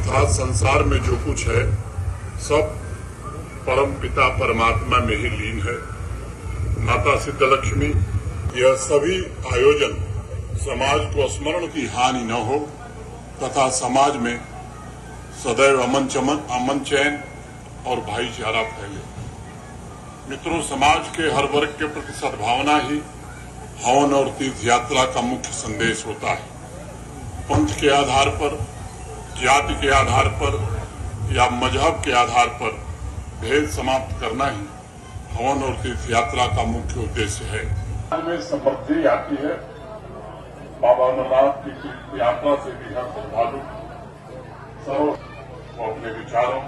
अर्थात संसार में जो कुछ है सब परम पिता परमात्मा में ही लीन है। माता सिद्धलक्ष्मी, यह सभी आयोजन समाज को स्मरण की हानि न हो तथा समाज में सदैव अमन चैन और भाईचारा फैले। मित्रों, समाज के हर वर्ग के प्रति सद्भावना ही हवन और तीर्थ यात्रा का मुख्य संदेश होता है। पंथ के आधार पर, जाति के आधार पर या मजहब के आधार पर भेद समाप्त करना ही हवन और तीर्थ यात्रा का मुख्य उद्देश्य है। में समृद्धि आती है। बाबा अमरनाथ की तीर्थ यात्रा से भी हर श्रद्धालु सर्व वो अपने विचारों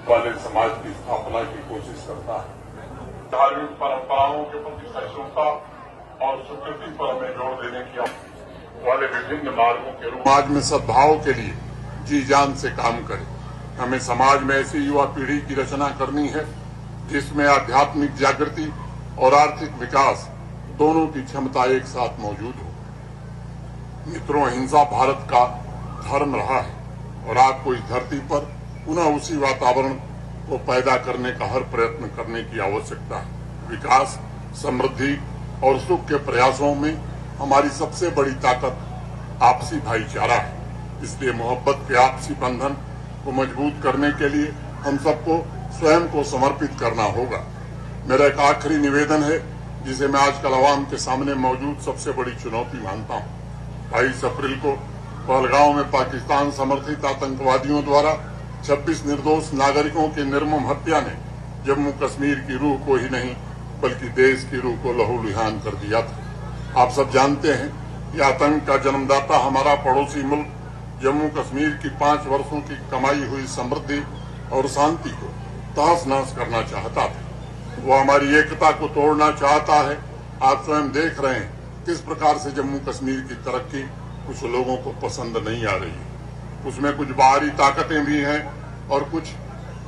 वाले समाज की स्थापना की कोशिश करता है। धार्मिक परंपराओं के प्रति सहिष्णुता और स्वीकृति पर हमें जोर देने की वाले विभिन्न मार्गों के रूप समाज में सद्भाव के लिए जी जान से काम करें। हमें समाज में ऐसी युवा पीढ़ी की रचना करनी है जिसमें आध्यात्मिक जागृति और आर्थिक विकास दोनों की क्षमता एक साथ मौजूद हो। मित्रों, अहिंसा भारत का धर्म रहा है और आपको इस धरती पर पुनः उसी वातावरण को पैदा करने का हर प्रयत्न करने की आवश्यकता है। विकास, समृद्धि और सुख के प्रयासों में हमारी सबसे बड़ी ताकत आपसी भाईचारा है। इसलिए मोहब्बत के आपसी बंधन को मजबूत करने के लिए हम सबको स्वयं को समर्पित करना होगा। मेरा एक आखिरी निवेदन है जिसे मैं आजकल आवाम के सामने मौजूद सबसे बड़ी चुनौती मानता हूँ। 22 अप्रैल को पहलगांव में पाकिस्तान समर्थित आतंकवादियों द्वारा 26 निर्दोष नागरिकों की निर्मम हत्या ने जम्मू कश्मीर की रूह को ही नहीं बल्कि देश की रूह को लहूलुहान कर दिया था। आप सब जानते हैं कि आतंक का जन्मदाता हमारा पड़ोसी मुल्क जम्मू कश्मीर की 5 वर्षों की कमाई हुई समृद्धि और शांति को तहस नहस करना चाहता था। वो हमारी एकता को तोड़ना चाहता है। आप स्वयं देख रहे हैं किस प्रकार से जम्मू कश्मीर की तरक्की कुछ लोगों को पसंद नहीं आ रही है। उसमें कुछ बाहरी ताकतें भी हैं और कुछ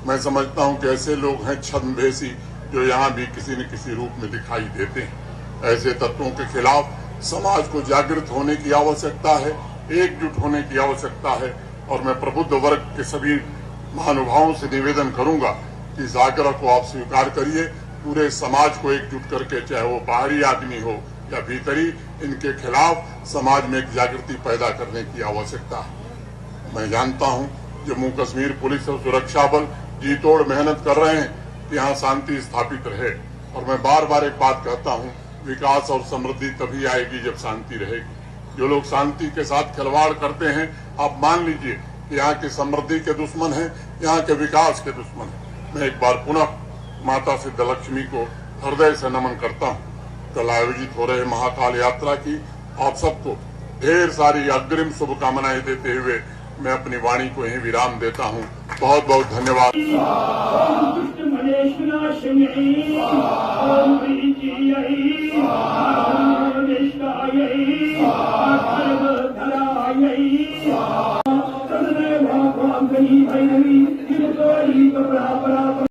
मैं समझता हूं कि ऐसे लोग हैं छद्मवेशी जो यहाँ भी किसी न किसी रूप में दिखाई देते हैं। ऐसे तत्वों के खिलाफ समाज को जागृत होने की आवश्यकता है, एकजुट होने की आवश्यकता है और मैं प्रबुद्ध वर्ग के सभी महानुभावों से निवेदन करूंगा कि इस आग्रह को आप स्वीकार करिए। पूरे समाज को एकजुट करके, चाहे वो बाहरी आदमी हो या भीतरी, इनके खिलाफ समाज में एक जागृति पैदा करने की आवश्यकता है। मैं जानता हूं जम्मू कश्मीर पुलिस और सुरक्षा बल जी तोड़ मेहनत कर रहे हैं कि यहाँ शांति स्थापित रहे और मैं बार बार एक बात कहता हूं, विकास और समृद्धि तभी आएगी जब शांति रहेगी। जो लोग शांति के साथ खिलवाड़ करते हैं, आप मान लीजिए कि यहाँ की समृद्धि के दुश्मन हैं, यहाँ के विकास के दुश्मन हैं। मैं एक बार पुनः माता सिद्धलक्ष्मी को हृदय से नमन करता हूँ। कल आयोजित हो रहे महाकाल यात्रा की आप सबको ढेर सारी अग्रिम शुभकामनाएं देते हुए मैं अपनी वाणी को यहीं विराम देता हूँ। बहुत बहुत धन्यवाद।